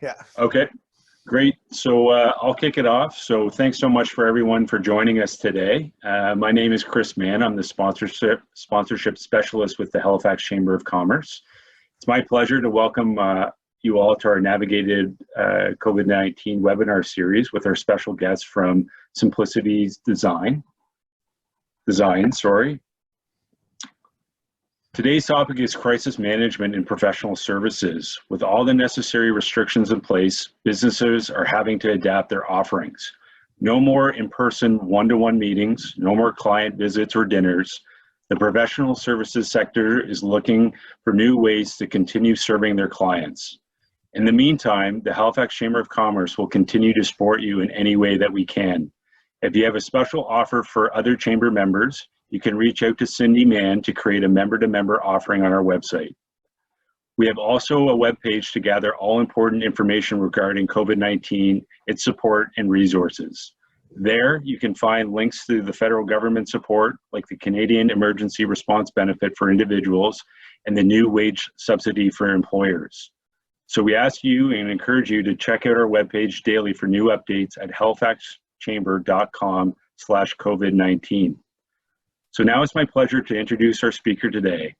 Yeah. Okay, great. So I'll kick it off. So thanks so much for everyone for joining us today. My name is Chris Mann. I'm the sponsorship specialist with the Halifax Chamber of Commerce. It's my pleasure to welcome you all to our navigated COVID-19 webinar series with our special guest from Symplicity Design. Today's topic is crisis management in professional services. With all the necessary restrictions in place, businesses are having to adapt their offerings. No more in-person one-to-one meetings, no more client visits or dinners. The professional services sector is looking for new ways to continue serving their clients. In the meantime, the Halifax Chamber of Commerce will continue to support you in any way that we can. If you have a special offer for other chamber members, you can reach out to Cindy Mann to create a member-to-member offering on our website. We have also a webpage to gather all important information regarding COVID-19, its support, and resources. There, you can find links to the federal government support, like the Canadian Emergency Response Benefit for individuals and the new wage subsidy for employers. So we ask you and encourage you to check out our webpage daily for new updates at halifaxchamber.com/COVID-19. So now it's my pleasure to introduce our speaker today.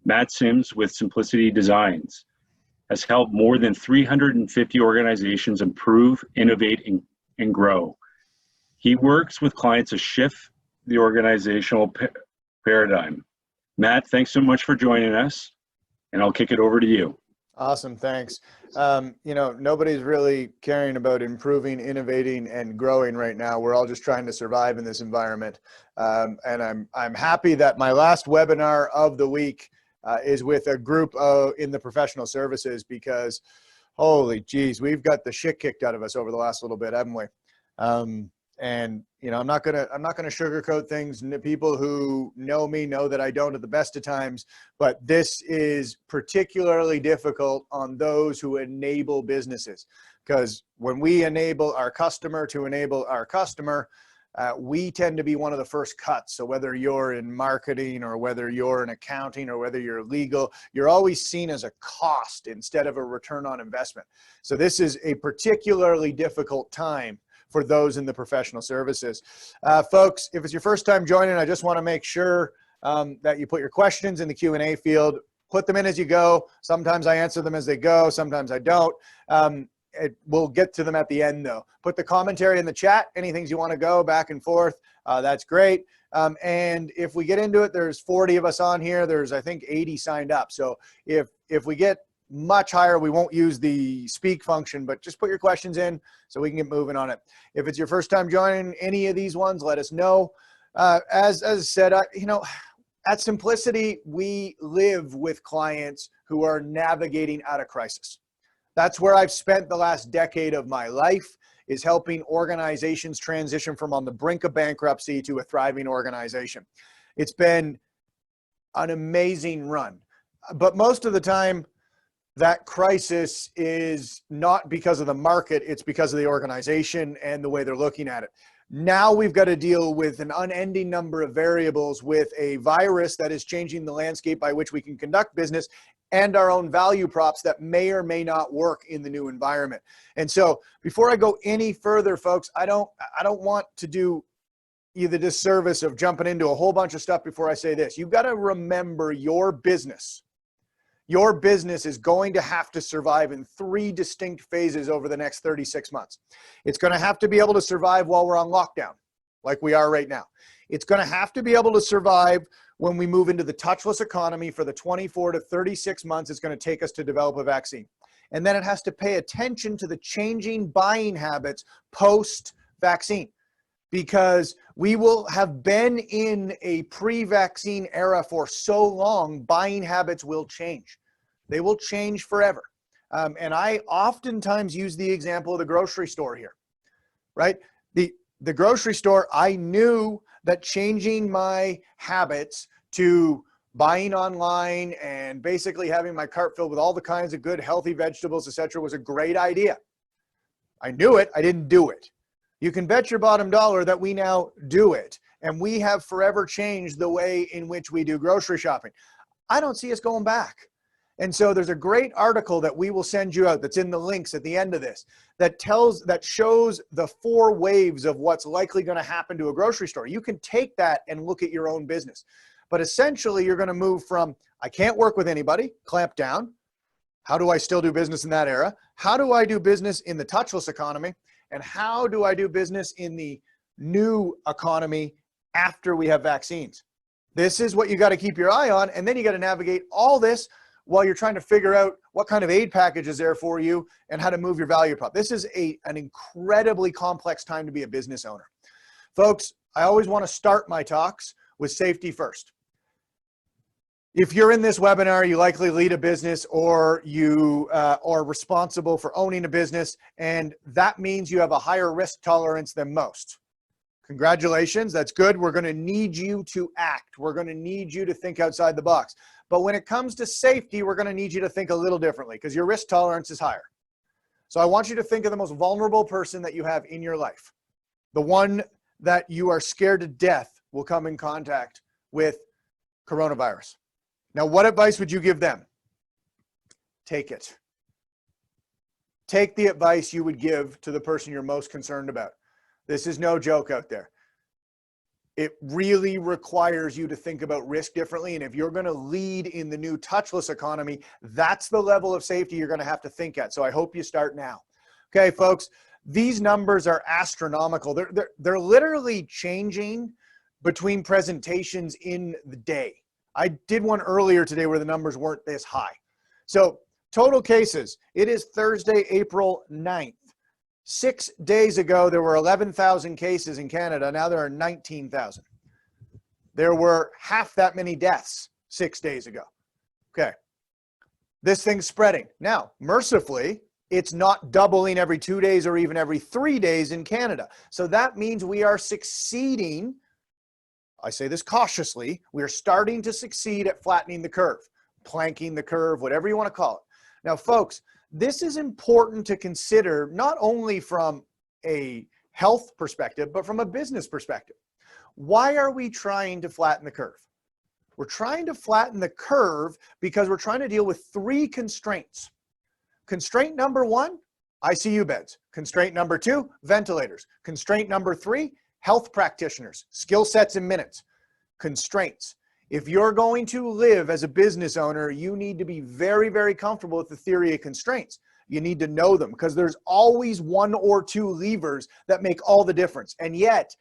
Matt Symes with Symplicity Designs has helped more than 350 organizations improve, innovate, and grow. He works with clients to shift the organizational paradigm. Matt, thanks so much for joining us, and I'll kick it over to you. Awesome, thanks. Nobody's really caring about improving, innovating, and growing right now. We're all just trying to survive in this environment. And I'm happy that my last webinar of the week is with a group in the professional services, because holy geez, we've got the shit kicked out of us over the last little bit, haven't we? And I'm not gonna sugarcoat things. People who know me know that I don't at the best of times, but this is particularly difficult on those who enable businesses, because when we enable our customer to enable our customer, we tend to be one of the first cuts. So whether you're in marketing or whether you're in accounting or whether you're legal, you're always seen as a cost instead of a return on investment. So this is a particularly difficult time for those in the professional services. Folks, if it's your first time joining, I just want to make sure that you put your questions in the Q&A field. Put them in as you go. Sometimes I answer them as they go. Sometimes I don't. We'll get to them at the end, though. Put the commentary in the chat. Any things you want to go back and forth, that's great. And if we get into it, there's 40 of us on here. There's, I think, 80 signed up. So if we get much higher, we won't use the speak function, but just put your questions in so we can get moving on it. If it's your first time joining any of these ones, let us know. As I said, at Symplicity, we live with clients who are navigating out of crisis. That's where I've spent the last decade of my life, is helping organizations transition from on the brink of bankruptcy to a thriving organization. It's been an amazing run, but most of the time, that crisis is not because of the market, it's because of the organization and the way they're looking at it. Now we've got to deal with an unending number of variables, with a virus that is changing the landscape by which we can conduct business, and our own value props that may or may not work in the new environment. And so before I go any further, folks, I don't want to do you the disservice of jumping into a whole bunch of stuff before I say this. You've got to remember your business. Your business is going to have to survive in 3 distinct phases over the next 36 months. It's going to have to be able to survive while we're on lockdown, like we are right now. It's going to have to be able to survive when we move into the touchless economy for the 24 to 36 months it's going to take us to develop a vaccine. And then it has to pay attention to the changing buying habits post-vaccine, because we will have been in a pre-vaccine era for so long, buying habits will change. They will change forever. And I oftentimes use the example of the grocery store here, right? The grocery store, I knew that changing my habits to buying online and basically having my cart filled with all the kinds of good, healthy vegetables, etc., was a great idea. I knew it, I didn't do it. You can bet your bottom dollar that we now do it. And we have forever changed the way in which we do grocery shopping. I don't see us going back. And so there's a great article that we will send you out that's in the links at the end of this that shows the 4 waves of what's likely going to happen to a grocery store. You can take that and look at your own business. But essentially, you're going to move from, I can't work with anybody, clamp down. How do I still do business in that era? How do I do business in the touchless economy? And how do I do business in the new economy after we have vaccines? This is what you got to keep your eye on. And then you got to navigate all this while you're trying to figure out what kind of aid package is there for you and how to move your value prop. This is an incredibly complex time to be a business owner. Folks, I always want to start my talks with safety first. If you're in this webinar, you likely lead a business or you are responsible for owning a business, and that means you have a higher risk tolerance than most. Congratulations, that's good. We're going to need you to act. We're going to need you to think outside the box. But when it comes to safety, we're going to need you to think a little differently because your risk tolerance is higher. So I want you to think of the most vulnerable person that you have in your life. The one that you are scared to death will come in contact with coronavirus. Now, what advice would you give them? Take it. Take the advice you would give to the person you're most concerned about. This is no joke out there. It really requires you to think about risk differently. And if you're going to lead in the new touchless economy, that's the level of safety you're going to have to think at. So I hope you start now. Okay, folks, these numbers are astronomical. They're literally changing between presentations in the day. I did one earlier today where the numbers weren't this high. So total cases, it is Thursday, April 9th. 6 days ago, there were 11,000 cases in Canada. Now there are 19,000. There were half that many deaths 6 days ago. Okay. This thing's spreading. Now, mercifully, it's not doubling every 2 days or even every 3 days in Canada. So that means we are succeeding. I say this cautiously. We are starting to succeed at flattening the curve, planking the curve, whatever you want to call it. Now, folks, this is important to consider not only from a health perspective, but from a business perspective. Why are we trying to flatten the curve? We're trying to flatten the curve because we're trying to deal with 3 constraints. Constraint number 1, ICU beds. Constraint number 2, ventilators. Constraint number 3, health practitioners, skill sets in minutes. Constraints. If you're going to live as a business owner, you need to be very, very comfortable with the theory of constraints. You need to know them because there's always 1 or 2 levers that make all the difference. And yet,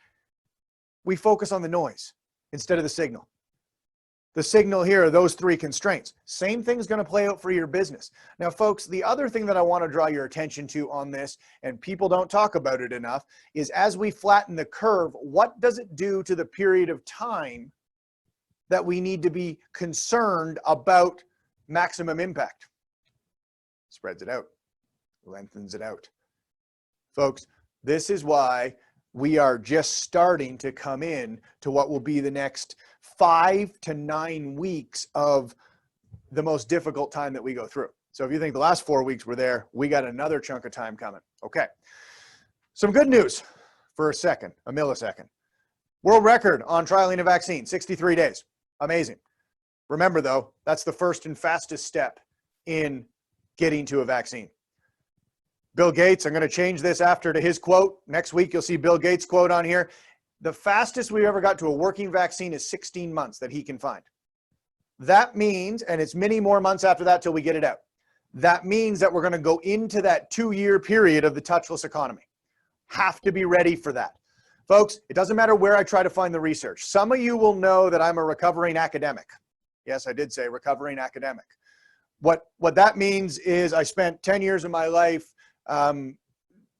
we focus on the noise instead of the signal. The signal here are those 3 constraints. Same thing's going to play out for your business. Now, folks, the other thing that I want to draw your attention to on this, and people don't talk about it enough, is as we flatten the curve, what does it do to the period of time that we need to be concerned about maximum impact? Spreads it out, lengthens it out. Folks, this is why we are just starting to come in to what will be the next 5 to 9 weeks of the most difficult time that we go through. So if you think the last 4 weeks were there, we got another chunk of time coming. Okay. Some good news for a second, a millisecond. World record on trialing a vaccine, 63 days. Amazing. Remember though, that's the first and fastest step in getting to a vaccine. Bill Gates, I'm going to change this after to his quote. Next week, you'll see Bill Gates' quote on here. The fastest we ever got to a working vaccine is 16 months that he can find. That means, and it's many more months after that till we get it out. That means that we're going to go into that 2-year period of the touchless economy. Have to be ready for that. Folks, it doesn't matter where I try to find the research. Some of you will know that I'm a recovering academic. Yes, I did say recovering academic. What that means is I spent 10 years of my life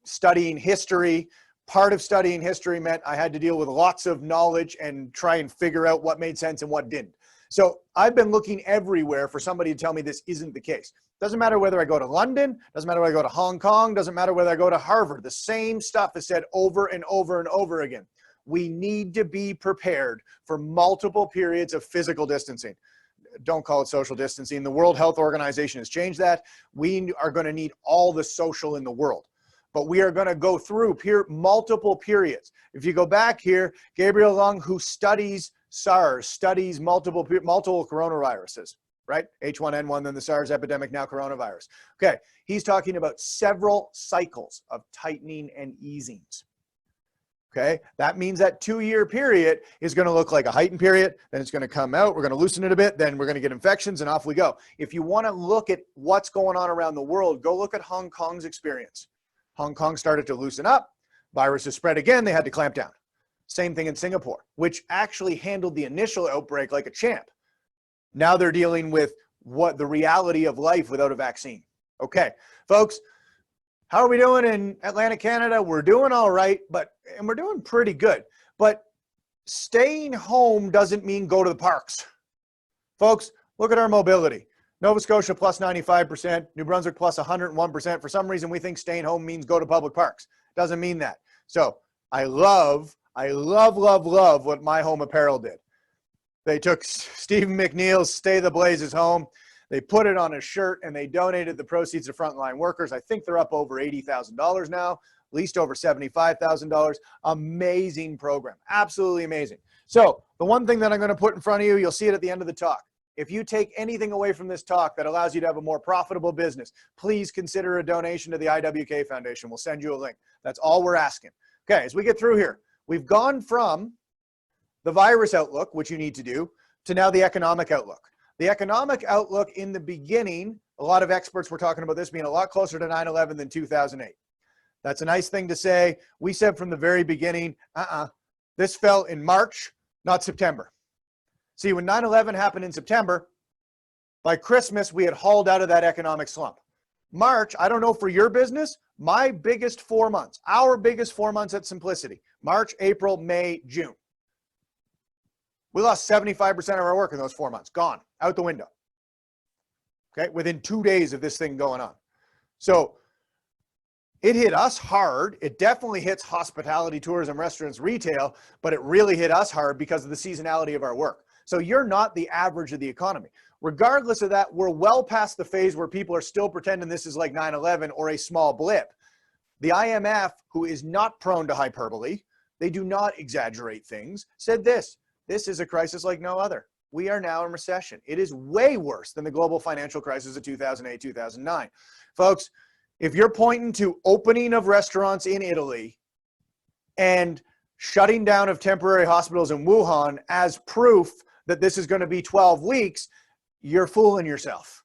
studying history. Part of studying history meant I had to deal with lots of knowledge and try and figure out what made sense and what didn't. So I've been looking everywhere for somebody to tell me this isn't the case. Doesn't matter whether I go to London, doesn't matter whether I go to Hong Kong, doesn't matter whether I go to Harvard. The same stuff is said over and over and over again. We need to be prepared for multiple periods of physical distancing. Don't call it social distancing. The World Health Organization has changed that. We are going to need all the social in the world. But we are going to go through multiple periods. If you go back here, Gabriel Lung, who studies SARS, studies multiple coronaviruses. right? H1N1, then the SARS epidemic, now coronavirus. Okay, he's talking about several cycles of tightening and easings. Okay, that means that 2-year period is going to look like a heightened period, then it's going to come out, we're going to loosen it a bit, then we're going to get infections, and off we go. If you want to look at what's going on around the world, go look at Hong Kong's experience. Hong Kong started to loosen up, viruses spread again, they had to clamp down. Same thing in Singapore, which actually handled the initial outbreak like a champ. Now they're dealing with what the reality of life without a vaccine. Okay, folks, how are we doing in Atlantic Canada? We're doing all right, and we're doing pretty good. But staying home doesn't mean go to the parks. Folks, look at our mobility. Nova Scotia plus 95%, New Brunswick plus 101%. For some reason, we think staying home means go to public parks. Doesn't mean that. So I love what My Home Apparel did. They took Stephen McNeil's Stay the Blazes Home. They put it on a shirt and they donated the proceeds to frontline workers. I think they're up over $80,000 now, at least over $75,000. Amazing program. Absolutely amazing. So the one thing that I'm going to put in front of you, you'll see it at the end of the talk. If you take anything away from this talk that allows you to have a more profitable business, please consider a donation to the IWK Foundation. We'll send you a link. That's all we're asking. Okay, as we get through here, we've gone from the virus outlook, which you need to do, to now the economic outlook. The economic outlook in the beginning, a lot of experts were talking about this being a lot closer to 9/11 than 2008. That's a nice thing to say. We said from the very beginning, this fell in March, not September. See, when 9/11 happened in September, by Christmas, we had hauled out of that economic slump. March, I don't know for your business, my biggest 4 months, our biggest 4 months at Symplicity, March, April, May, June. We lost 75% of our work in those 4 months, gone, out the window. Okay, within 2 days of this thing going on. So it hit us hard. It definitely hits hospitality, tourism, restaurants, retail, but it really hit us hard because of the seasonality of our work. So you're not the average of the economy. Regardless of that, we're well past the phase where people are still pretending this is like 9/11 or a small blip. The IMF, who is not prone to hyperbole, they do not exaggerate things, said this is a crisis like no other. We are now in recession. It is way worse than the global financial crisis of 2008, 2009. Folks, if you're pointing to opening of restaurants in Italy and shutting down of temporary hospitals in Wuhan as proof that this is going to be 12 weeks, you're fooling yourself.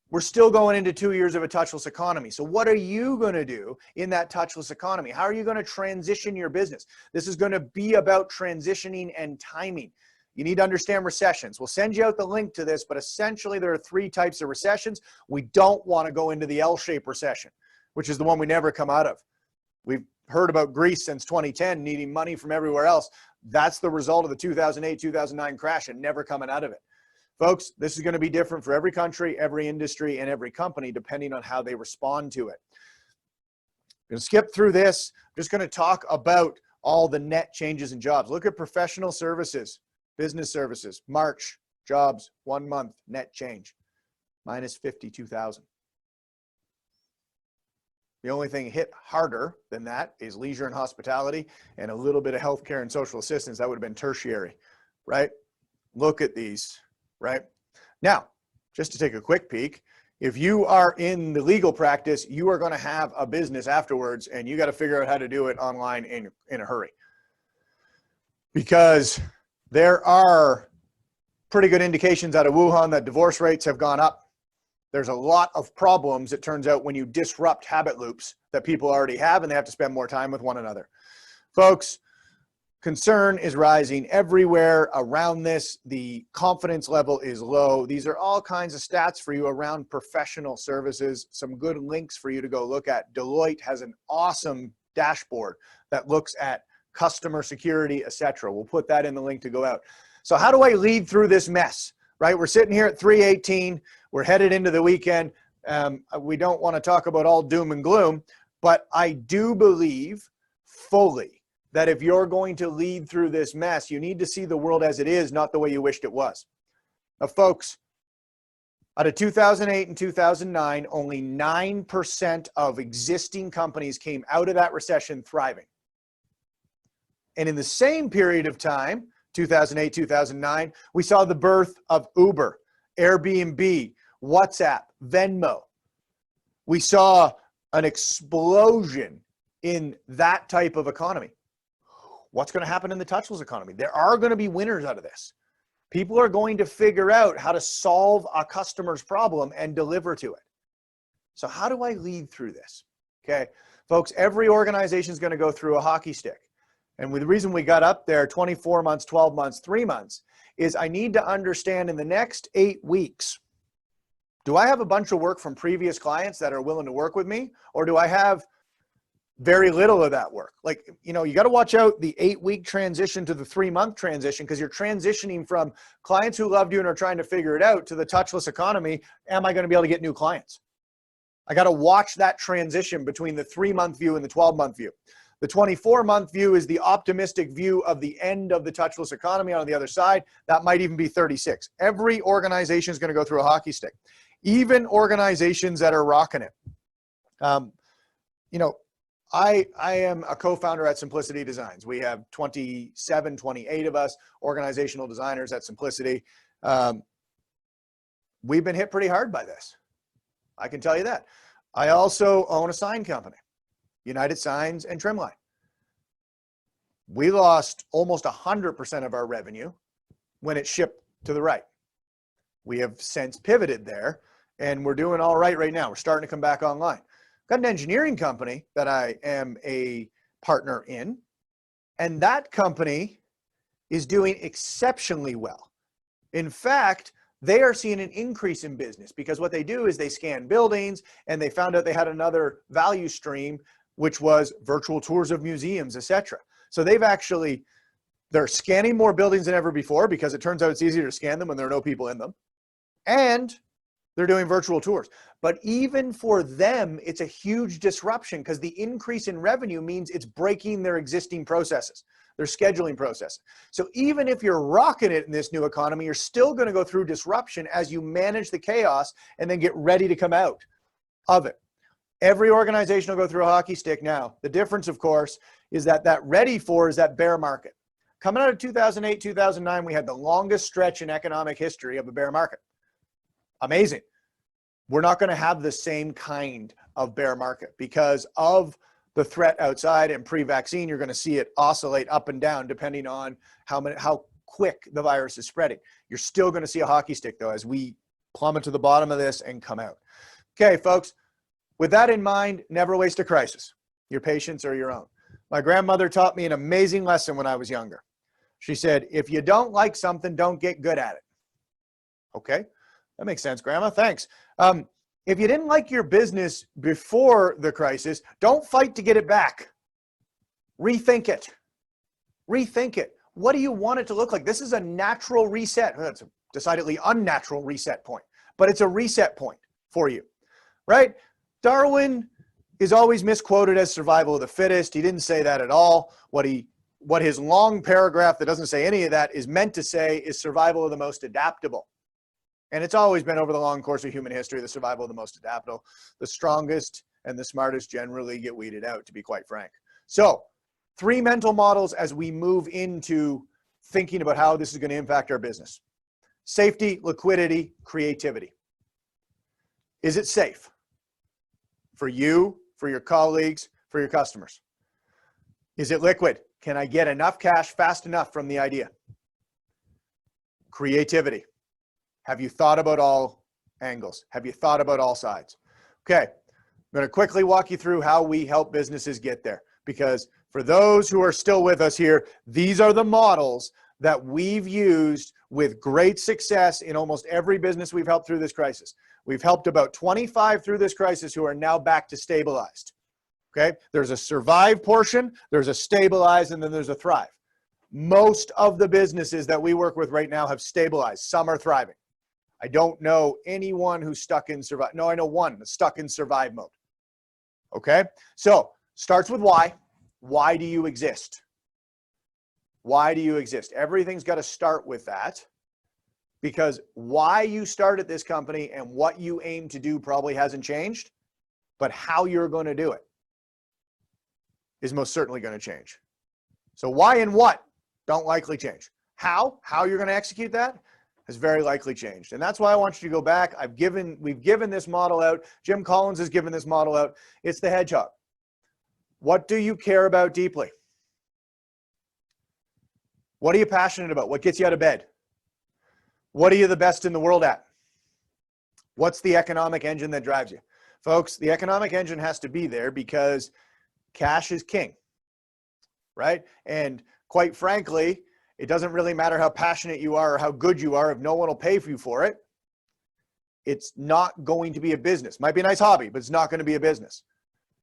We're still going into 2 years of a touchless economy. So what are you going to do in that touchless economy? How are you going to transition your business? This is going to be about transitioning and timing. You need to understand recessions. We'll send you out the link to this, but essentially there are 3 types of recessions. We don't want to go into the L-shaped recession, which is the one we never come out of. We've heard about Greece since 2010 needing money from everywhere else. That's the result of the 2008, 2009 crash and never coming out of it. Folks, this is going to be different for every country, every industry, and every company, depending on how they respond to it. I'm going to skip through this. I'm just going to talk about all the net changes in jobs. Look at professional services, business services, March, jobs, 1 month, net change, minus 52,000. The only thing hit harder than that is leisure and hospitality and a little bit of healthcare and social assistance. That would have been tertiary, right? Look at these. Right? Now, just to take a quick peek, if you are in the legal practice, you are going to have a business afterwards and you got to figure out how to do it online in a hurry. Because there are pretty good indications out of Wuhan that divorce rates have gone up. There's a lot of problems, it turns out, when you disrupt habit loops that people already have and they have to spend more time with one another. Folks, concern is rising everywhere around this. The confidence level is low. These are all kinds of stats for you around professional services. Some good links for you to go look at. Deloitte has an awesome dashboard that looks at customer security, etc. We'll put that in the link to go out. So how do I lead through this mess, right? We're sitting here at 3:18. We're headed into the weekend. We don't want to talk about all doom and gloom, but I do believe fully that if you're going to lead through this mess, you need to see the world as it is, not the way you wished it was. Now, folks, out of 2008 and 2009, only 9% of existing companies came out of that recession thriving. And in the same period of time, 2008, 2009, we saw the birth of Uber Airbnb, WhatsApp, Venmo. We saw an explosion in that type of economy. What's going to happen in the touchless economy? There are going to be winners out of this. People are going to figure out how to solve a customer's problem and deliver to it. So how do I lead through this? Okay, folks, every organization is going to go through a hockey stick. And the reason we got up there 24 months, 12 months, 3 months is I need to understand in the next 8 weeks, do I have a bunch of work from previous clients that are willing to work with me? Or do I have very little of that work? Like, you know, you got to watch out the 8-week transition to the 3-month transition, because you're transitioning from clients who loved you and are trying to figure it out to the touchless economy. Am I going to be able to get new clients? I got to watch that transition between the 3-month view and the 12-month view. The 24-month view is the optimistic view of the end of the touchless economy. On the other side, that might even be 36. Every organization is going to go through a hockey stick, even organizations that are rocking it. You know, I am a co-founder at Symplicity Designs. We have 27, 28 of us, organizational designers at Symplicity. We've been hit pretty hard by this. I can tell you that. I also own a sign company, United Signs and Trimline. We lost almost 100% of our revenue when it shipped to the right. We have since pivoted there, and we're doing all right now. We're starting to come back online. Got an engineering company that I am a partner in, and that company is doing exceptionally well. In fact, they are seeing an increase in business because what they do is they scan buildings, and they found out they had another value stream, which was virtual tours of museums, etc. So they're scanning more buildings than ever before, because it turns out it's easier to scan them when there are no people in them. And they're doing virtual tours. But even for them, it's a huge disruption, because the increase in revenue means it's breaking their existing processes, their scheduling process. So even if you're rocking it in this new economy, you're still going to go through disruption as you manage the chaos and then get ready to come out of it. Every organization will go through a hockey stick now. The difference, of course, is that ready for is that bear market. Coming out of 2008, 2009, we had the longest stretch in economic history of a bear market. Amazing. We're not going to have the same kind of bear market because of the threat outside, and pre-vaccine, you're going to see it oscillate up and down depending on how quick the virus is spreading. You're still going to see a hockey stick, though, as we plummet to the bottom of this and come out. Okay, folks, with that in mind, never waste a crisis, your patients or your own. My grandmother taught me an amazing lesson when I was younger. She said, if you don't like something, don't get good at it. Okay, that makes sense, Grandma. Thanks. If you didn't like your business before the crisis, don't fight to get it back. Rethink it. Rethink it. What do you want it to look like? This is a natural reset. That's a decidedly unnatural reset point, but it's a reset point for you, right? Darwin is always misquoted as survival of the fittest. He didn't say that at all. What his long paragraph that doesn't say any of that is meant to say is survival of the most adaptable. And it's always been, over the long course of human history, the survival of the most adaptable. The strongest and the smartest generally get weeded out, to be quite frank. So 3 mental models as we move into thinking about how this is going to impact our business. Safety, liquidity, creativity. Is it safe for you, for your colleagues, for your customers? Is it liquid? Can I get enough cash fast enough from the idea? Creativity. Have you thought about all angles? Have you thought about all sides? Okay, I'm going to quickly walk you through how we help businesses get there, because for those who are still with us here, these are the models that we've used with great success in almost every business we've helped through this crisis. We've helped about 25 through this crisis who are now back to stabilized. Okay, there's a survive portion, there's a stabilize, and then there's a thrive. Most of the businesses that we work with right now have stabilized. Some are thriving. I don't know anyone who's stuck in survive. No, I know one that's stuck in survive mode. Okay, so starts with why. Why do you exist? Why do you exist? Everything's got to start with that, because why you started this company and what you aim to do probably hasn't changed, but how you're going to do it is most certainly going to change. So why and what don't likely change. How you're going to execute that, has very likely changed. And that's why I want you to go back. We've given this model out. Jim Collins has given this model out. It's the hedgehog. What do you care about deeply? What are you passionate about? What gets you out of bed? What are you the best in the world at? What's the economic engine that drives you? Folks, the economic engine has to be there because cash is king, right? And quite frankly, it doesn't really matter how passionate you are or how good you are if no one will pay for you for it. It's not going to be a business. Might be a nice hobby, but it's not going to be a business.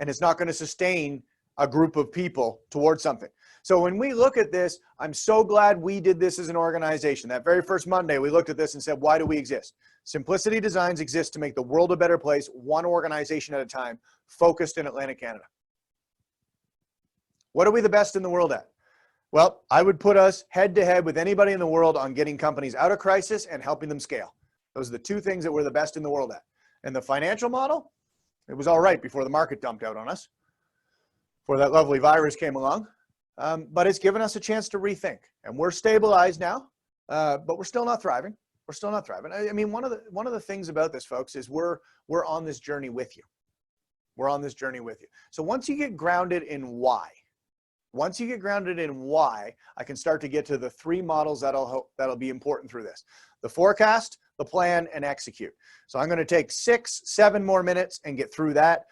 And it's not going to sustain a group of people towards something. So when we look at this, I'm so glad we did this as an organization. That very first Monday, we looked at this and said, why do we exist? Symplicity Designs exists to make the world a better place, one organization at a time, focused in Atlantic Canada. What are we the best in the world at? Well, I would put us head to head with anybody in the world on getting companies out of crisis and helping them scale. Those are the two things that we're the best in the world at. And the financial model, it was all right before the market dumped out on us, before that lovely virus came along. But it's given us a chance to rethink. And we're stabilized now, but we're still not thriving. We're still not thriving. I mean, one of the things about this, folks, is we're on this journey with you. We're on this journey with you. So once you get grounded in why, I can start to get to the three models that'll be important through this: the forecast, the plan, and execute. So I'm going to take 6-7 more minutes and get through that.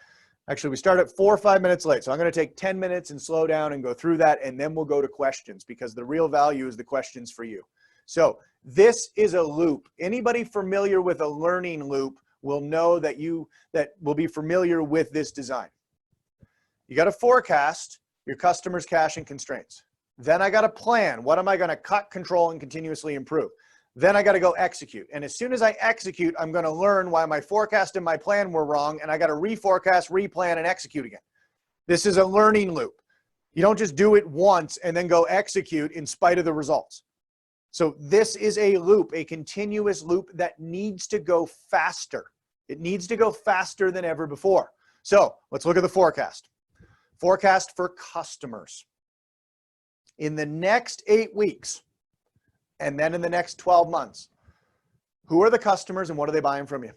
Actually, we start at 4 or 5 minutes late. So I'm going to take 10 minutes and slow down and go through that. And then we'll go to questions, because the real value is the questions for you. So this is a loop. Anybody familiar with a learning loop will know that will be familiar with this design. You got to forecast your customers' cash and constraints. Then I got to plan. What am I going to cut, control, and continuously improve? Then I got to go execute. And as soon as I execute, I'm going to learn why my forecast and my plan were wrong, and I got to reforecast, replan, and execute again. This is a learning loop. You don't just do it once and then go execute in spite of the results. So this is a loop, a continuous loop that needs to go faster. It needs to go faster than ever before. So let's look at the forecast. Forecast for customers. In the next 8 weeks, and then in the next 12 months, who are the customers and what are they buying from you?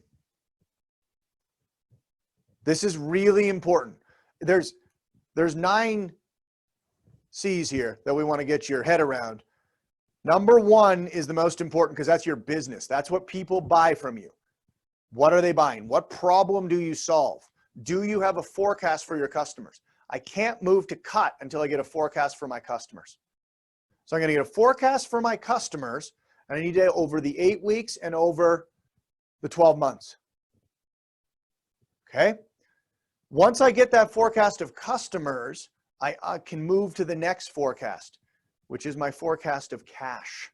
This is really important. There's 9 C's here that we want to get your head around. Number 1 is the most important, because that's your business. That's what people buy from you. What are they buying? What problem do you solve? Do you have a forecast for your customers? I can't move to cut until I get a forecast for my customers. So I'm going to get a forecast for my customers, and I need it over the 8 weeks and over the 12 months. Okay? Once I get that forecast of customers, I can move to the next forecast, which is my forecast of cash.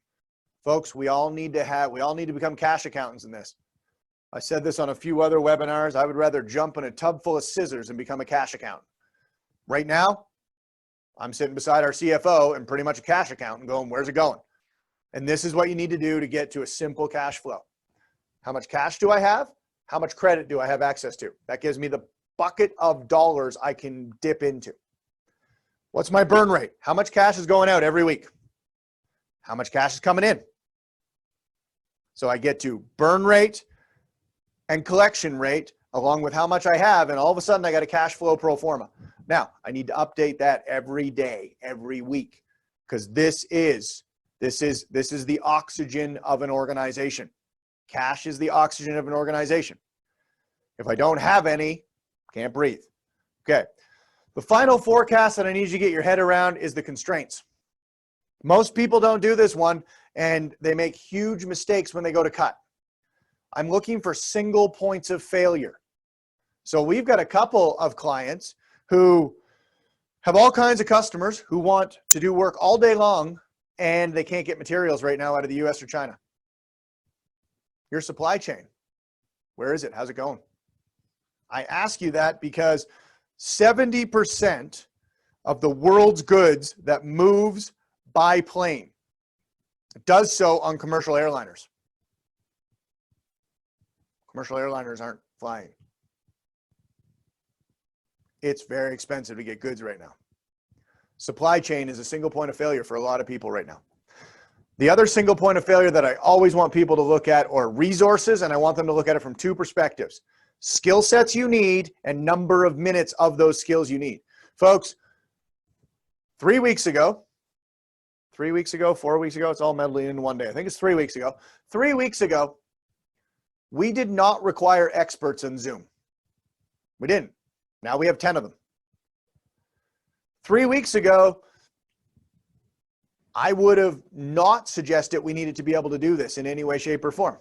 Folks, we all need to become cash accountants in this. I said this on a few other webinars. I would rather jump in a tub full of scissors and become a cash accountant. Right now, I'm sitting beside our CFO and pretty much a cash accountant going, where's it going? And this is what you need to do to get to a simple cash flow. How much cash do I have? How much credit do I have access to? That gives me the bucket of dollars I can dip into. What's my burn rate? How much cash is going out every week? How much cash is coming in? So I get to burn rate and collection rate along with how much I have, and all of a sudden I got a cash flow pro forma. Now, I need to update that every day, every week, because this is the oxygen of an organization. Cash is the oxygen of an organization. If I don't have any, can't breathe. Okay. The final forecast that I need you to get your head around is the constraints. Most people don't do this one, and they make huge mistakes when they go to cut. I'm looking for single points of failure. So we've got a couple of clients who have all kinds of customers who want to do work all day long, and they can't get materials right now out of the US or China. Your supply chain, where is it? How's it going? I ask you that because 70% of the world's goods that moves by plane does so on commercial airliners. Commercial airliners aren't flying. It's very expensive to get goods right now. Supply chain is a single point of failure for a lot of people right now. The other single point of failure that I always want people to look at are resources, and I want them to look at it from two perspectives. Skill sets you need and number of minutes of those skills you need. Folks, 3 weeks ago, 4 weeks ago, it's all melding in one day. I think it's 3 weeks ago. 3 weeks ago, we did not require experts in Zoom. We didn't. Now we have 10 of them. 3 weeks ago, I would have not suggested we needed to be able to do this in any way, shape, or form.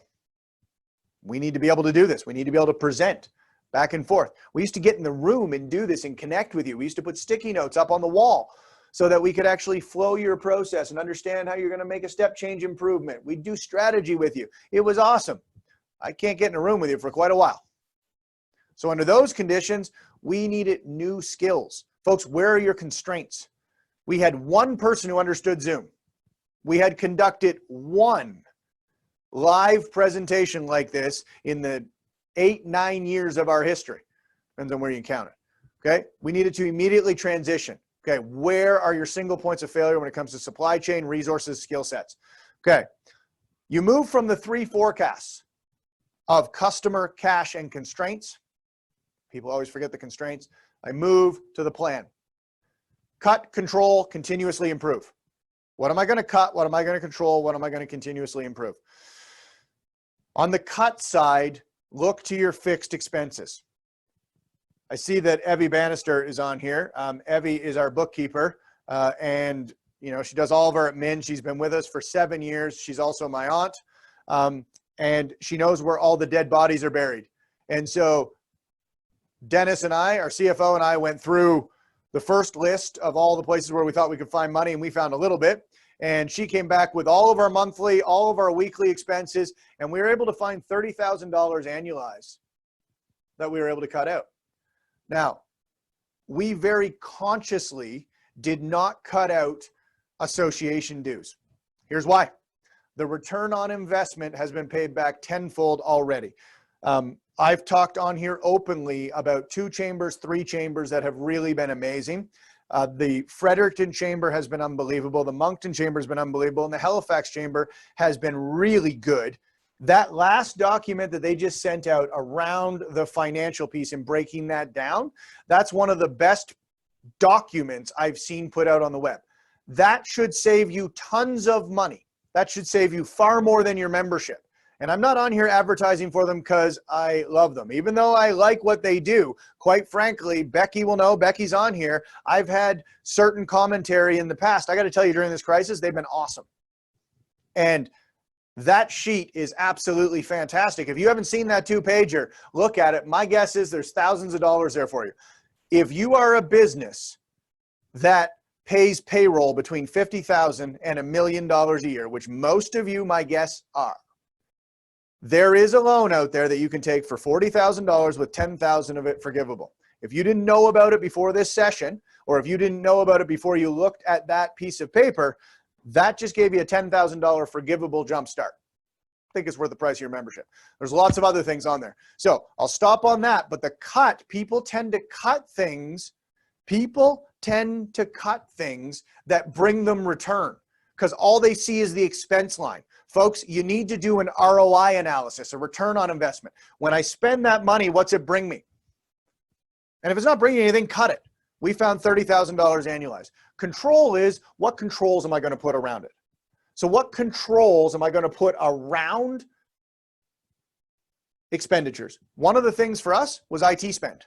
We need to be able to do this. We need to be able to present back and forth. We used to get in the room and do this and connect with you. We used to put sticky notes up on the wall so that we could actually flow your process and understand how you're going to make a step change improvement. We'd do strategy with you. It was awesome. I can't get in a room with you for quite a while. So under those conditions, we needed new skills. Folks, where are your constraints? We had one person who understood Zoom. We had conducted one live presentation like this in the 8-9 years of our history. Depends on where you count it. Okay, we needed to immediately transition. Okay, where are your single points of failure when it comes to supply chain, resources, skill sets? Okay, you move from the 3 forecasts of customer, cash, and constraints. People always forget the constraints. I move to the plan. Cut, control, continuously improve. What am I going to cut? What am I going to control? What am I going to continuously improve? On the cut side, look to your fixed expenses. I see that Evie Bannister is on here. Evie is our bookkeeper, and she does all of our admin. She's been with us for 7 years. She's also my aunt, and she knows where all the dead bodies are buried. And so Dennis and I, our CFO and I, went through the first list of all the places where we thought we could find money, and we found a little bit. And she came back with all of our monthly, all of our weekly expenses, and we were able to find $30,000 annualized that we were able to cut out. Now, we very consciously did not cut out association dues. Here's why. The return on investment has been paid back tenfold already. I've talked on here openly about 2 chambers, 3 chambers that have really been amazing. The Fredericton chamber has been unbelievable. The Moncton chamber has been unbelievable. And the Halifax chamber has been really good. That last document that they just sent out around the financial piece and breaking that down, that's one of the best documents I've seen put out on the web. That should save you tons of money. That should save you far more than your membership. And I'm not on here advertising for them because I love them. Even though I like what they do, quite frankly, Becky will know, Becky's on here, I've had certain commentary in the past. I got to tell you, during this crisis, they've been awesome. And that sheet is absolutely fantastic. If you haven't seen that 2-pager, look at it. My guess is there's thousands of dollars there for you. If you are a business that pays payroll between $50,000 and $1 million a year, which most of you, my guess, are, there is a loan out there that you can take for $40,000 with $10,000 of it forgivable. If you didn't know about it before this session, or if you didn't know about it before you looked at that piece of paper, that just gave you a $10,000 forgivable jump start. I think it's worth the price of your membership. There's lots of other things on there. So I'll stop on that, but the cut, people tend to cut things that bring them return because all they see is the expense line. Folks, you need to do an ROI analysis, a return on investment. When I spend that money, what's it bring me? And if it's not bringing anything, cut it. We found $30,000 annualized. Control is, what controls am I going to put around it? So what controls am I going to put around expenditures? One of the things for us was IT spend.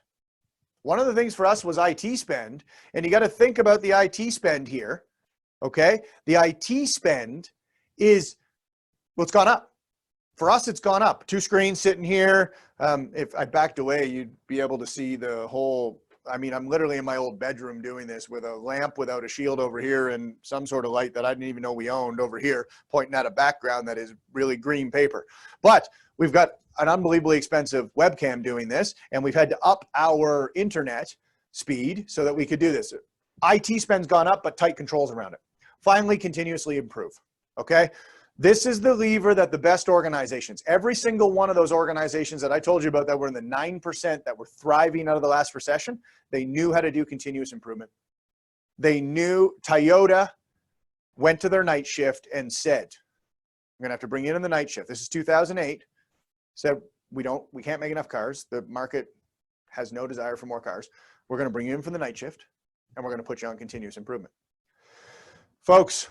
And you got to think about the IT spend here, okay? The IT spend is, well, it's gone up. For us, it's gone up. 2 screens sitting here. If I backed away, you'd be able to see the whole, I mean, I'm literally in my old bedroom doing this with a lamp without a shield over here and some sort of light that I didn't even know we owned over here, pointing at a background that is really green paper. But we've got an unbelievably expensive webcam doing this, and we've had to up our internet speed so that we could do this. IT spend's gone up, but tight controls around it. Finally, continuously improve, okay? This is the lever that the best organizations, every single one of those organizations that I told you about that were in the 9% that were thriving out of the last recession, they knew how to do continuous improvement. They knew Toyota, went to their night shift and said, I'm going to have to bring you in the night shift. This is 2008. Said, we can't make enough cars. The market has no desire for more cars. We're going to bring you in for the night shift, and we're going to put you on continuous improvement. Folks,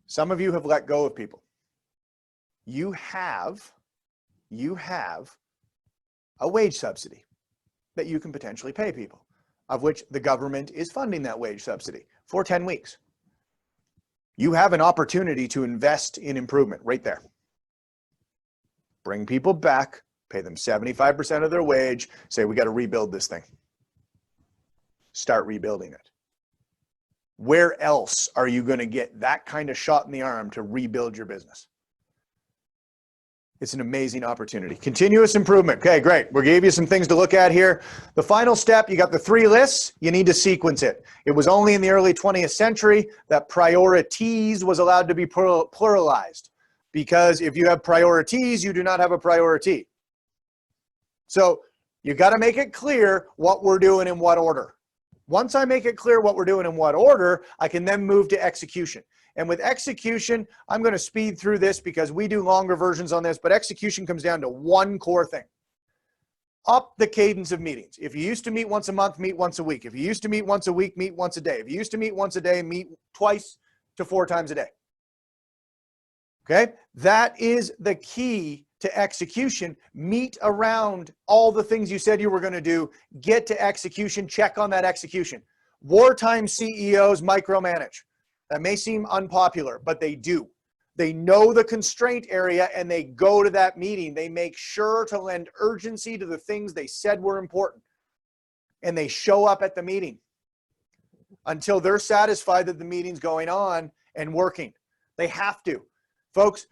some of you have let go of people. You have a wage subsidy that you can potentially pay people, of which the government is funding that wage subsidy for 10 weeks. You have an opportunity to invest in improvement right there. Bring people back, pay them 75% of their wage, say, we got to rebuild this thing. Start rebuilding it. Where else are you going to get that kind of shot in the arm to rebuild your business? It's an amazing opportunity. Continuous improvement. Okay, great. We gave you some things to look at here. The final step, you got the 3 lists. You need to sequence it. It was only in the early 20th century that priorities was allowed to be pluralized. Because if you have priorities, you do not have a priority. So you got to make it clear what we're doing in what order. Once I make it clear what we're doing in what order, I can then move to execution. And with execution, I'm going to speed through this because we do longer versions on this, but execution comes down to one core thing. Up the cadence of meetings. If you used to meet once a month, meet once a week. If you used to meet once a week, meet once a day. If you used to meet once a day, meet twice to 4 times a day. Okay? That is the key to execution. Meet around all the things you said you were going to do. Get to execution. Check on that execution. Wartime CEOs micromanage. That may seem unpopular, but they do. They know the constraint area and they go to that meeting. They make sure to lend urgency to the things they said were important. And they show up at the meeting until they're satisfied that the meeting's going on and working. They have to. Folks,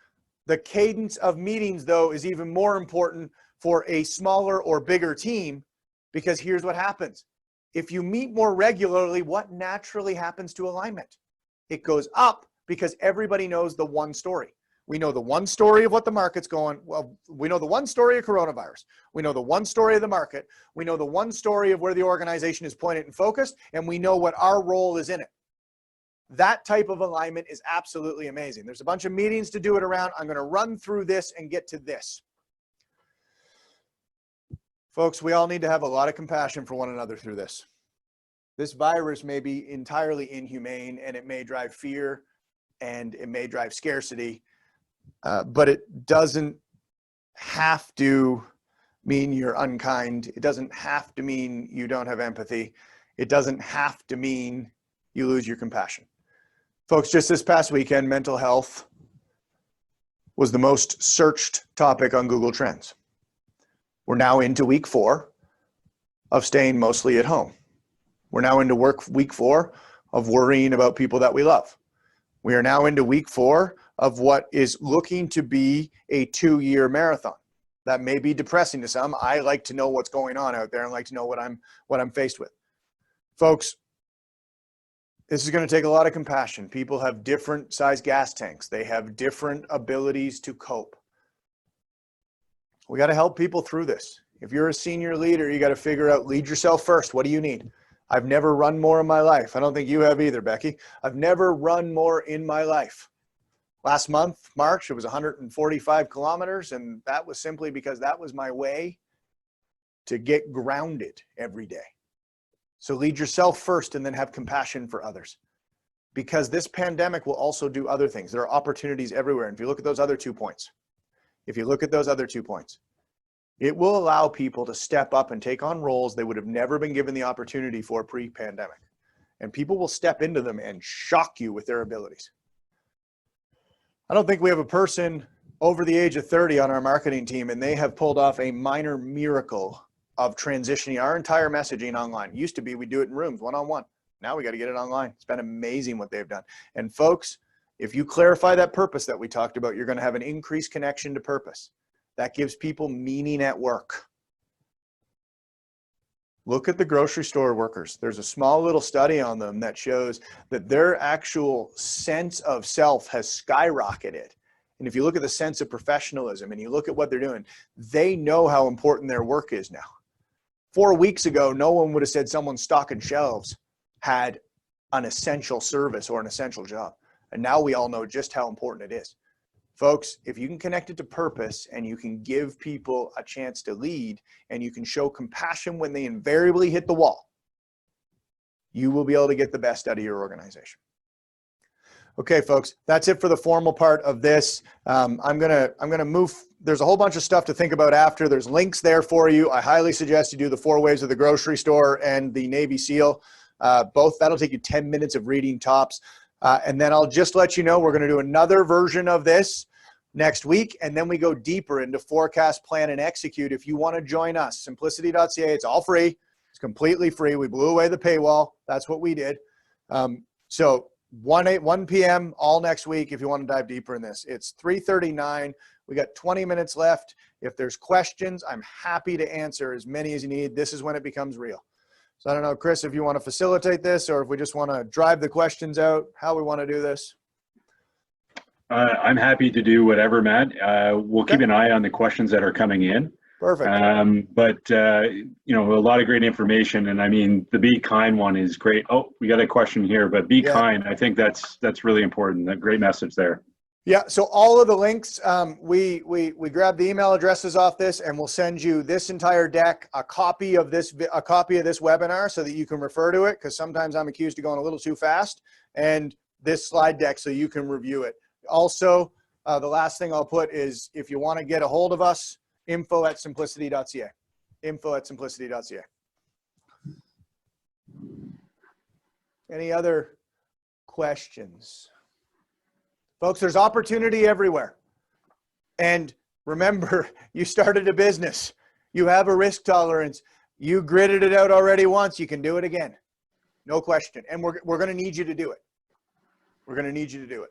the cadence of meetings, though, is even more important for a smaller or bigger team because here's what happens. If you meet more regularly, what naturally happens to alignment? It goes up because everybody knows the one story. We know the one story of what the market's going. Well, we know the one story of coronavirus. We know the one story of the market. We know the one story of where the organization is pointed and focused, and we know what our role is in it. That type of alignment is absolutely amazing. There's a bunch of meetings to do it around. I'm going to run through this and get to this. Folks, we all need to have a lot of compassion for one another through this. This virus may be entirely inhumane and it may drive fear and it may drive scarcity, but it doesn't have to mean you're unkind. It doesn't have to mean you don't have empathy. It doesn't have to mean you lose your compassion. Folks, just this past weekend, mental health was the most searched topic on Google Trends. We're now into week 4 of staying mostly at home. We're now into week 4 of worrying about people that we love. We are now into week 4 of what is looking to be a 2-year marathon. That may be depressing to some. I like to know what's going on out there and like to know what I'm faced with. Folks, this is going to take a lot of compassion. People have different size gas tanks. They have different abilities to cope. We got to help people through this. If you're a senior leader, you got to figure out, lead yourself first. What do you need? I've never run more in my life. I don't think you have either, Becky. I've never run more in my life. Last month, March, it was 145 kilometers, and that was simply because that was my way to get grounded every day. So lead yourself first and then have compassion for others. Because this pandemic will also do other things. There are opportunities everywhere. And if you look at those other 2 points, it will allow people to step up and take on roles they would have never been given the opportunity for pre-pandemic. And people will step into them and shock you with their abilities. I don't think we have a person over the age of 30 on our marketing team, and they have pulled off a minor miracle of transitioning our entire messaging online. It used to be we do it in rooms, one-on-one. Now we got to get it online. It's been amazing what they've done. And folks, if you clarify that purpose that we talked about, you're going to have an increased connection to purpose. That gives people meaning at work. Look at the grocery store workers. There's a small little study on them that shows that their actual sense of self has skyrocketed. And if you look at the sense of professionalism and you look at what they're doing, they know how important their work is now. 4 weeks ago, no one would have said someone stocking shelves had an essential service or an essential job. And now we all know just how important it is. Folks, if you can connect it to purpose and you can give people a chance to lead and you can show compassion when they invariably hit the wall, you will be able to get the best out of your organization. Okay, folks, that's it for the formal part of this. I'm gonna move. There's a whole bunch of stuff to think about after. There's links there for you. I highly suggest you do the 4 Ways of the Grocery Store and the Navy SEAL. Both, that'll take you 10 minutes of reading tops. And then I'll just let you know, we're gonna do another version of this next week, and then we go deeper into forecast, plan, and execute. If you wanna join us, Symplicity.ca, it's all free. It's completely free. We blew away the paywall. That's what we did. So 1 p.m. all next week if you want to dive deeper in this. It's 3:39. We got 20 minutes left. If there's questions, I'm happy to answer as many as you need. This is when it becomes real. So I don't know, Chris, if you want to facilitate this or if we just want to drive the questions out, how we want to do this. I'm happy to do whatever, Matt. We'll keep an eye on the questions that are coming in. Perfect. You know, a lot of great information, and I mean, the be kind one is great. Oh, we got a question here, but be kind. I think that's really important. A great message there. Yeah. So all of the links, we grab the email addresses off this, and we'll send you this entire deck, a copy of this webinar, so that you can refer to it. Because sometimes I'm accused of going a little too fast, and this slide deck so you can review it. Also, the last thing I'll put is if you want to get a hold of us, info@symplicity.ca. Info@symplicity.ca. Any other questions? Folks, there's opportunity everywhere. And remember, you started a business. You have a risk tolerance. You gritted it out already once. You can do it again. No question. And we're going to need you to do it. We're going to need you to do it.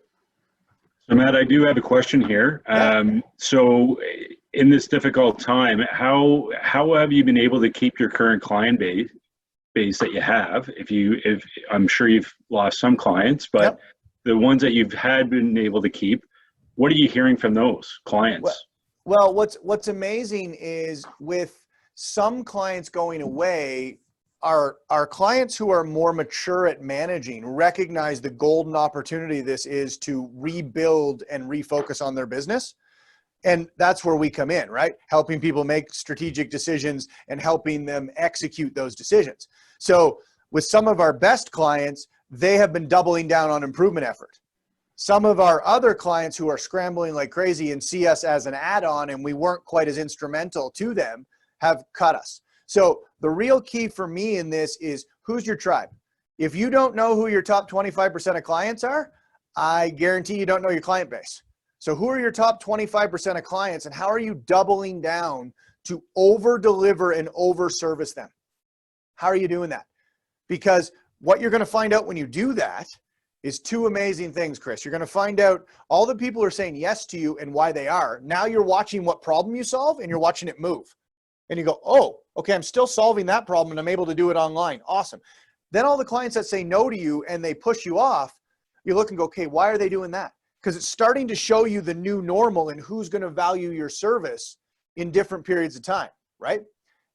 So Matt, I do have a question here. So in this difficult time, how have you been able to keep your current client base that you have? If I'm sure you've lost some clients, but the ones that you've been able to keep, what are you hearing from those clients? Well, what's amazing is with some clients going away, our clients who are more mature at managing recognize the golden opportunity this is to rebuild and refocus on their business. And that's where we come in, right? Helping people make strategic decisions and helping them execute those decisions. So with some of our best clients, they have been doubling down on improvement effort. Some of our other clients who are scrambling like crazy and see us as an add-on and we weren't quite as instrumental to them have cut us. So the real key for me in this is, who's your tribe? If you don't know who your top 25% of clients are, I guarantee you don't know your client base. So who are your top 25% of clients, and how are you doubling down to over deliver and over service them? How are you doing that? Because what you're going to find out when you do that is 2 amazing things, Chris. You're going to find out all the people who are saying yes to you and why they are. Now you're watching what problem you solve and you're watching it move. And you go, oh, okay, I'm still solving that problem and I'm able to do it online. Awesome. Then all the clients that say no to you and they push you off, you look and go, okay, why are they doing that? Because it's starting to show you the new normal and who's going to value your service in different periods of time, right?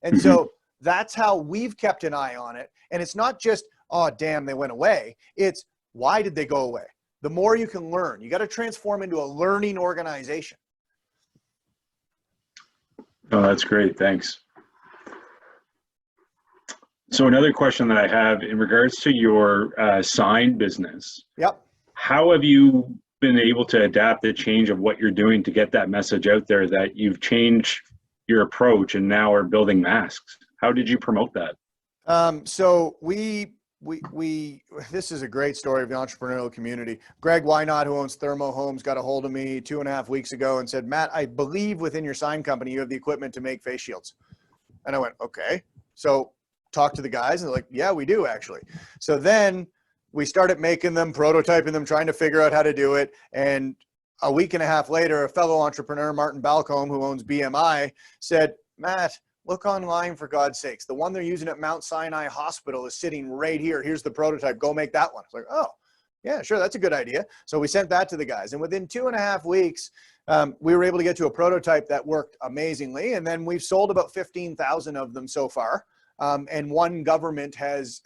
And so that's how we've kept an eye on it. And it's not just, oh, damn, they went away. It's, why did they go away? The more you can learn, you got to transform into a learning organization. Oh, that's great. Thanks. So another question that I have in regards to your sign business. Yep. How have you been able to adapt the change of what you're doing to get that message out there that you've changed your approach and now are building masks? How did you promote that? So this is a great story of the entrepreneurial community. Greg Wynot, who owns Thermo Homes, got a hold of me 2.5 weeks ago and said, Matt, I believe within your sign company, you have the equipment to make face shields. And I went, okay. So talk to the guys and they're like, yeah, we do actually. So then we started making them, prototyping them, trying to figure out how to do it. And a week and a half later, a fellow entrepreneur, Martin Balcombe, who owns BMI, said, Matt, look online for God's sakes. The one they're using at Mount Sinai Hospital is sitting right here. Here's the prototype. Go make that one. It's like, oh, yeah, sure. That's a good idea. So we sent that to the guys. And within 2.5 weeks, we were able to get to a prototype that worked amazingly. And then we've sold about 15,000 of them so far. And one government has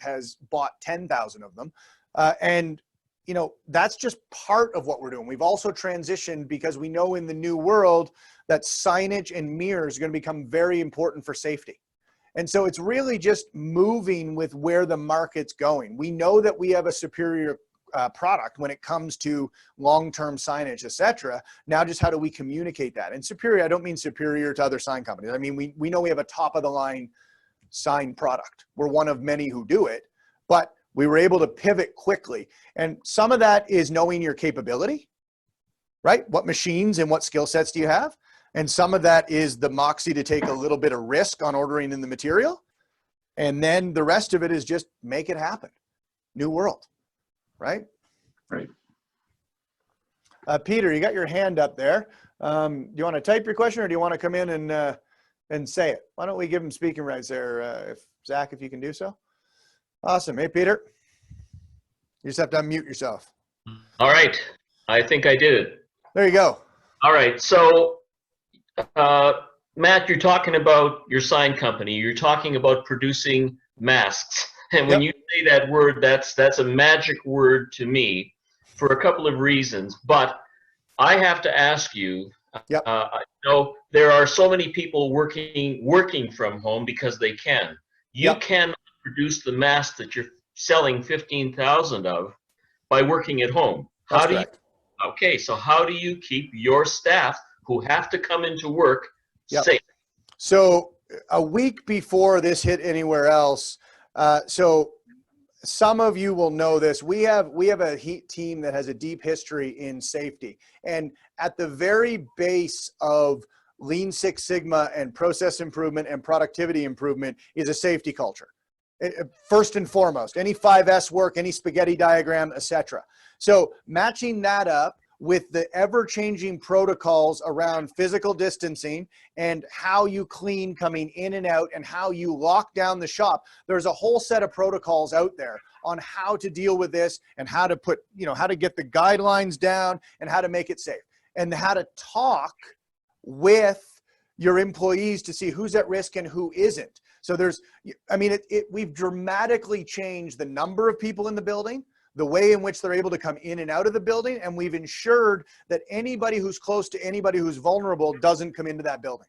bought 10,000 of them. And you know, that's just part of what we're doing. We've also transitioned because we know in the new world that signage and mirrors are going to become very important for safety. And so it's really just moving with where the market's going. We know that we have a superior product when it comes to long-term signage, et cetera. Now just how do we communicate that? And superior, I don't mean superior to other sign companies. I mean, we know we have a top of the line sign product. We're one of many who do it, but we were able to pivot quickly. And some of that is knowing your capability, right? What machines and what skill sets do you have? And some of that is the moxie to take a little bit of risk on ordering in the material. And then the rest of it is just make it happen. New world, right? Right. Peter, you got your hand up there. Do you want to type your question or do you want to come in and say it? Why don't we give him speaking rights there, if Zach, if you can do so? Awesome. Hey, Peter. You just have to unmute yourself. All right. I think I did it. There you go. All right. So, Matt, you're talking about your sign company. You're talking about producing masks. And when you say that word, that's a magic word to me for a couple of reasons. But I have to ask you, you know, there are so many people working from home because they can. You can produce the mask that you're selling 15,000 of by working at home. How do you? Okay, so how do you keep your staff who have to come into work safe? So a week before this hit anywhere else, so some of you will know this. We have a team that has a deep history in safety, and at the very base of Lean Six Sigma and process improvement and productivity improvement is a safety culture. First and foremost, any 5S work, any spaghetti diagram, etc. So matching that up with the ever-changing protocols around physical distancing and how you clean coming in and out and how you lock down the shop. There's a whole set of protocols out there on how to deal with this and how to put, you know, how to get the guidelines down and how to make it safe and how to talk with your employees to see who's at risk and who isn't. So there's, I mean, we've dramatically changed the number of people in the building, the way in which they're able to come in and out of the building, and we've ensured that anybody who's close to anybody who's vulnerable doesn't come into that building.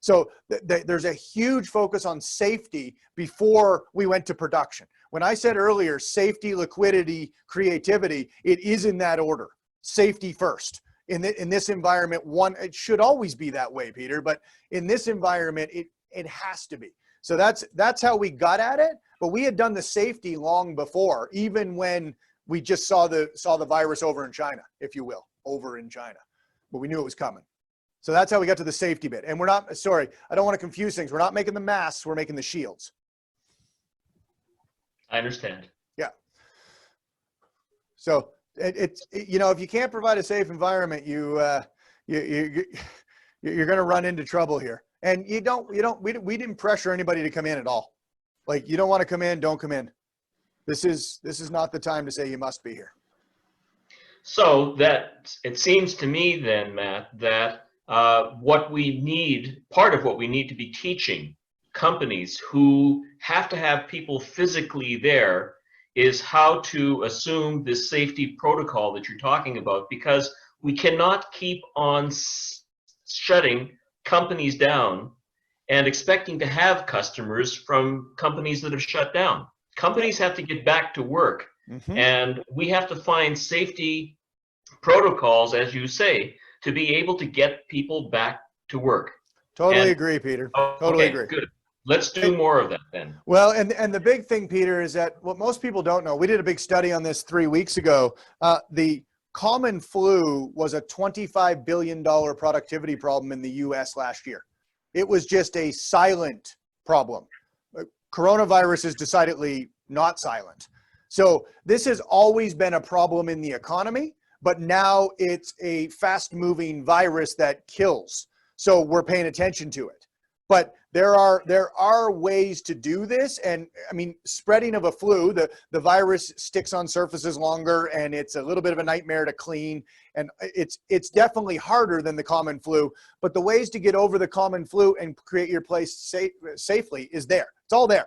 So there's a huge focus on safety before we went to production. When I said earlier, safety, liquidity, creativity, it is in that order. Safety first. In this environment, it should always be that way, Peter, but in this environment, it has to be. So that's how we got at it. But we had done the safety long before, even when we just saw the virus over in China, if you will, over in China. But we knew it was coming. So that's how we got to the safety bit. And we're not, sorry, I don't want to confuse things. We're not making the masks, we're making the shields. I understand. Yeah. So you know, if you can't provide a safe environment, you're going to run into trouble here. And we didn't pressure anybody to come in at all. Like, you don't want to come in, don't come in. This is not the time to say you must be here. So that it seems to me then, Matt, that what we need, part of what we need to be teaching companies who have to have people physically there is how to assume this safety protocol that you're talking about, because we cannot keep on shutting companies down and expecting to have customers from companies that have shut down. Companies have to get back to work, and we have to find safety protocols, as you say, to be able to get people back to work. Totally agree, Peter. Totally agree. Good. Let's do more of that then. Well, and the big thing, Peter, is that what most people don't know, we did a big study on this 3 weeks ago. The common flu was a $25 billion productivity problem in the US last year. It was just a silent problem. Coronavirus is decidedly not silent. So this has always been a problem in the economy, but now it's a fast-moving virus that kills. So we're paying attention to it. But there are ways to do this. And I mean, spreading of a flu, the virus sticks on surfaces longer and it's a little bit of a nightmare to clean. And it's definitely harder than the common flu, but the ways to get over the common flu and create your place safely is there. It's all there.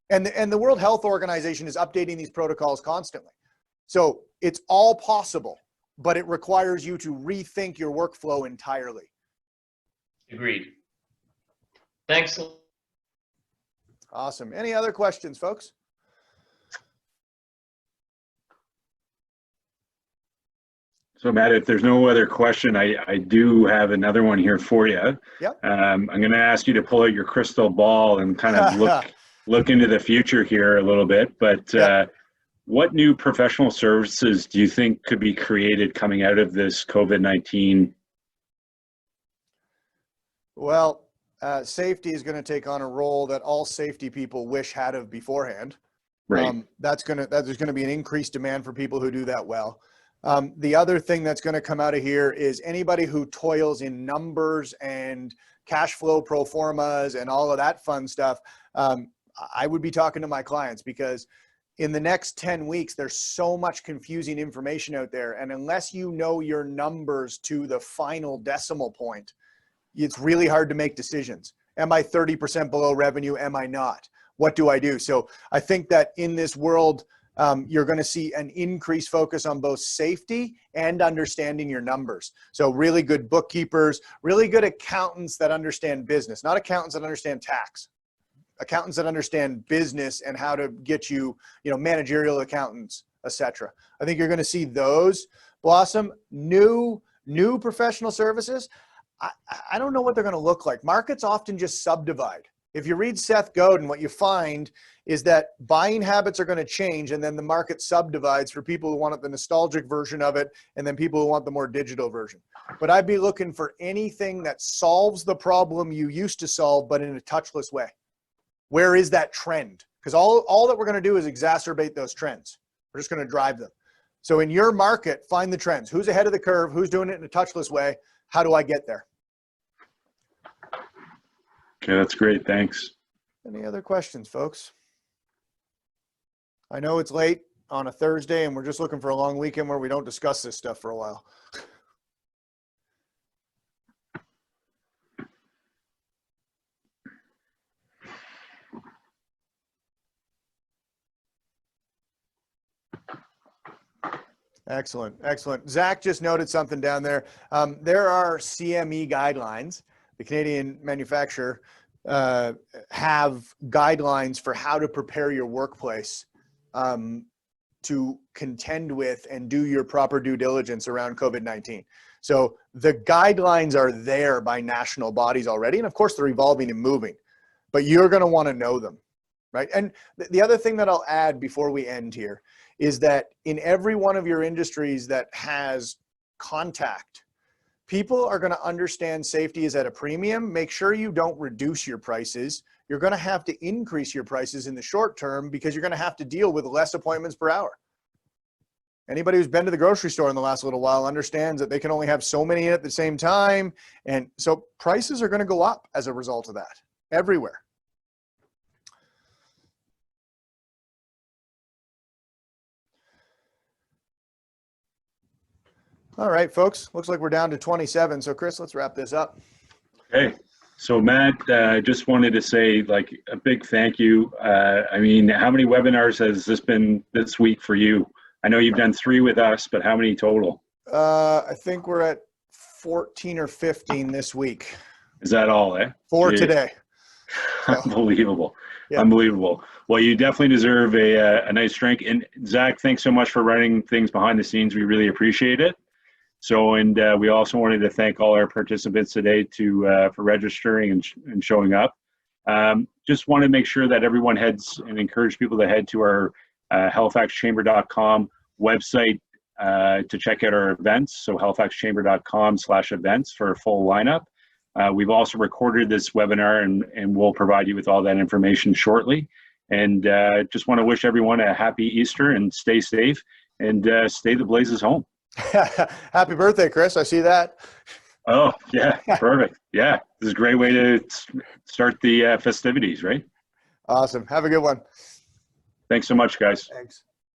And the World Health Organization is updating these protocols constantly. So it's all possible, but it requires you to rethink your workflow entirely. Agreed. Thanks. Awesome. Any other questions, folks? So Matt, if there's no other question, I do have another one here for you. Yep. I'm going to ask you to pull out your crystal ball and kind of look into the future here a little bit. But Yep. What new professional services do you think could be created coming out of this COVID-19? Well, safety is going to take on a role that all safety people wish had of beforehand. Right. There's going to be an increased demand for people who do that well. The other thing that's going to come out of here is anybody who toils in numbers and cash flow pro formas and all of that fun stuff. I would be talking to my clients, because in the next 10 weeks, there's so much confusing information out there. And unless you know your numbers to the final decimal point, it's really hard to make decisions. Am I 30% below revenue? Am I not? What do I do? So I think that in this world, you're going to see an increased focus on both safety and understanding your numbers. So really good bookkeepers, really good accountants that understand business, not accountants that understand tax. Accountants that understand business and how to get you, managerial accountants, etc. I think you're going to see those blossom. New professional services. I don't know what they're going to look like. Markets often just subdivide. If you read Seth Godin, what you find is that buying habits are going to change, and then the market subdivides for people who want the nostalgic version of it, and then people who want the more digital version. But I'd be looking for anything that solves the problem you used to solve, but in a touchless way. Where is that trend? Because all that we're going to do is exacerbate those trends. We're just going to drive them. So in your market, find the trends. Who's ahead of the curve? Who's doing it in a touchless way? How do I get there? Okay, that's great. Thanks. Any other questions, folks? I know it's late on a Thursday and we're just looking for a long weekend where we don't discuss this stuff for a while. Excellent, excellent. Zach just noted something down there. There are CME guidelines. The Canadian manufacturer have guidelines for how to prepare your workplace to contend with and do your proper due diligence around COVID-19. So the guidelines are there by national bodies already. And of course, they're evolving and moving, but you're going to want to know them, right? And the other thing that I'll add before we end here is that in every one of your industries that has contact, people are going to understand safety is at a premium. Make sure you don't reduce your prices. You're going to have to increase your prices in the short term because you're going to have to deal with less appointments per hour. Anybody who's been to the grocery store in the last little while understands that they can only have so many in at the same time. And so prices are going to go up as a result of that everywhere. All right, folks, looks like we're down to 27. So Chris, let's wrap this up. Okay. So Matt, I just wanted to say like a big thank you. I mean, how many webinars has this been this week for you? I know you've done 3 with us, but how many total? I think we're at 14 or 15 this week. Is that all, eh? 4 Jeez. today. So, Unbelievable. yeah. Unbelievable. Well, you definitely deserve a nice drink. And Zach, thanks so much for running things behind the scenes. We really appreciate it. So, and we also wanted to thank all our participants today for registering and showing up. Just want to make sure that everyone heads and encourage people to head to our halifaxchamber.com website to check out our events. So halifaxchamber.com/events for a full lineup. We've also recorded this webinar and we'll provide you with all that information shortly. And just want to wish everyone a happy Easter and stay safe and stay the blazes home. Happy birthday, Chris. I see that. Oh, yeah, perfect. Yeah, this is a great way to start the festivities, right? Awesome. Have a good one. Thanks so much, guys. Thanks.